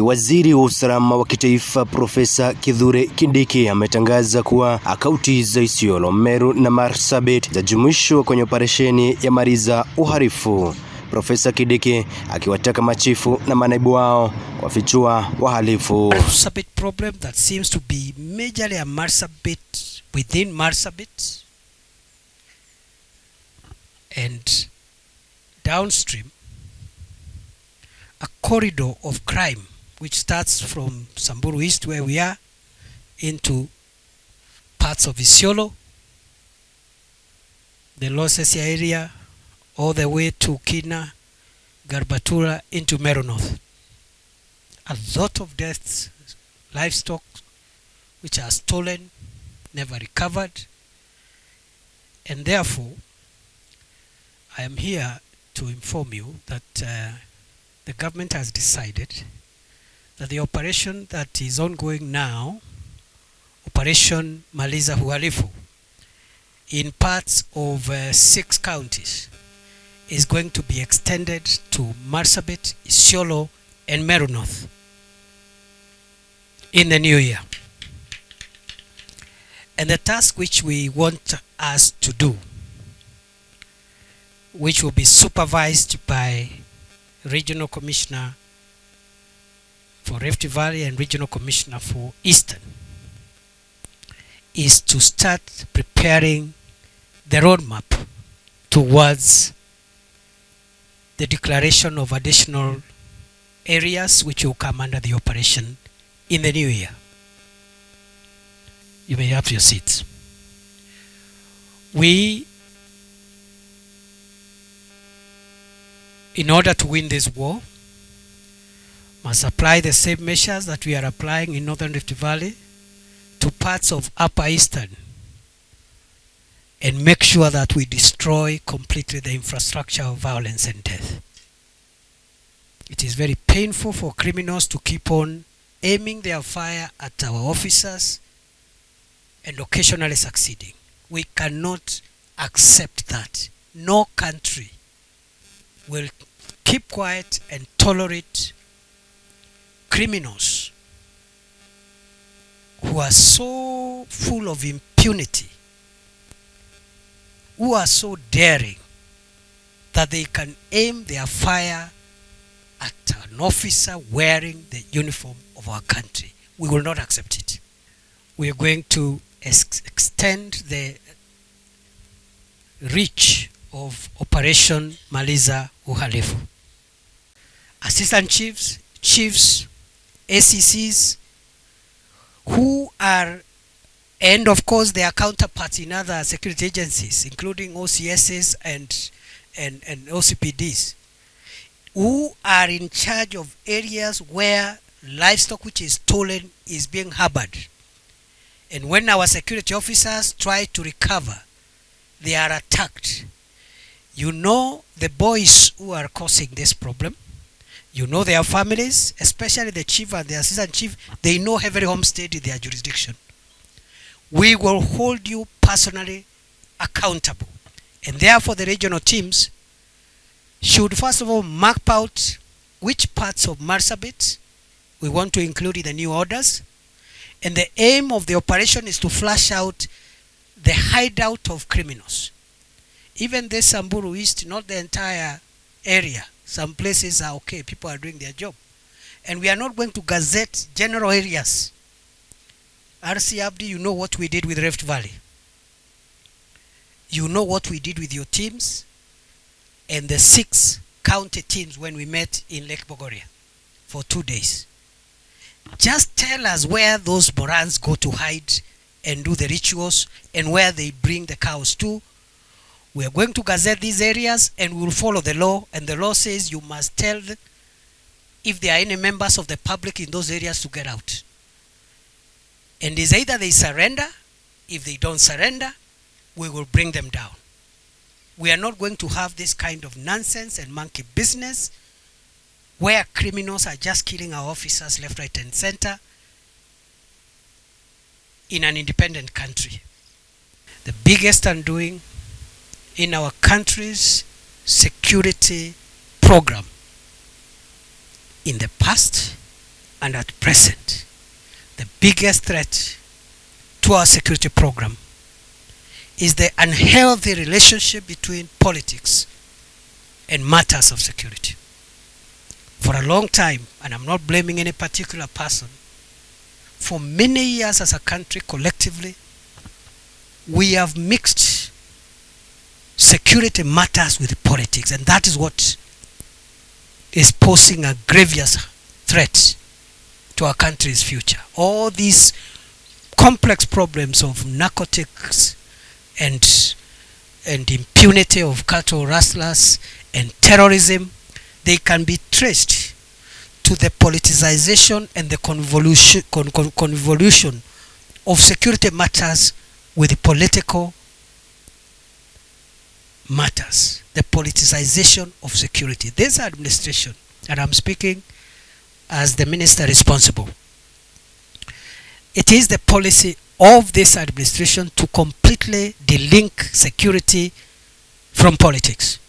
Waziri wa usalama wa kitaifa Profesa Kithure Kindiki ametangaza kuwa kaunti za Isiolo, Meru na Marsabit zitajumuishwa kwenye operesheni ya maliza uhalifu. Profesa Kindiki akiwataka machifu na manaibu wao kuwafichua wahalifu. Marsabit problem that seems to be majorly a Marsabit within Marsabit and downstream, a corridor of crime which starts from Samburu East where we are into parts of Isiolo, the Losesia area, all the way to Kina, Garbatura into Meru North. A lot of deaths, livestock which are stolen, never recovered, and therefore I am here to inform you that the government has decided that the operation that is ongoing now, Operation Maliza Uhalifu, in parts of 6 counties, is going to be extended to Marsabit, Isiolo, and Meru North in the new year. And the task which we want us to do, which will be supervised by Regional Commissioner for Rift Valley and Regional Commissioner for Eastern, is to start preparing the roadmap towards the declaration of additional areas which will come under the operation in the new year. You may have your seats. We, in order to win this war, must apply the same measures that we are applying in Northern Rift Valley to parts of Upper Eastern and make sure that we destroy completely the infrastructure of violence and death. It is very painful for criminals to keep on aiming their fire at our officers and occasionally succeeding. We cannot accept that. No country will keep quiet and tolerate criminals who are so full of impunity, who are so daring that they can aim their fire at an officer wearing the uniform of our country. We will not accept it. We are going to extend the reach of Operation Maliza Uhalifu. Assistant chiefs, ACCs, who are, and of course their counterparts in other security agencies, including OCSs and OCPDs, who are in charge of areas where livestock which is stolen is being harbored. And when our security officers try to recover, they are attacked. You know the boys who are causing this problem. You know their families, especially the chief and the assistant chief. They know every homestead in their jurisdiction. We will hold you personally accountable. And therefore the regional teams should first of all map out which parts of Marsabit we want to include in the new orders. And the aim of the operation is to flush out the hideout of criminals. Even this Samburu East, not the entire area. Some places are okay, people are doing their job. And we are not going to gazette general areas. RC Abdi, you know what we did with Rift Valley. You know what we did with your teams and the 6 county teams when we met in Lake Bogoria for 2 days. Just tell us where those Morans go to hide and do the rituals and where they bring the cows to. We are going to gazette these areas and we will follow the law, and the law says you must tell them if there are any members of the public in those areas to get out. And it's either they surrender. If they don't surrender, we will bring them down. We are not going to have this kind of nonsense and monkey business where criminals are just killing our officers left, right, and center in an independent country. The biggest undoing in our country's security program in the past And at present, the biggest threat to our security program is the unhealthy relationship between politics and matters of security. For a long time, and I'm not blaming any particular person, for many years as a country collectively, we have mixed security matters with politics, and that is what is posing a grievous threat to our country's future. All these complex problems of narcotics and impunity of cultural rustlers and terrorism, they can be traced to the politicization and the convolution of security matters with political matters. The politicization of security. This administration, and I'm speaking as the minister responsible, it is the policy of this administration to completely delink security from politics.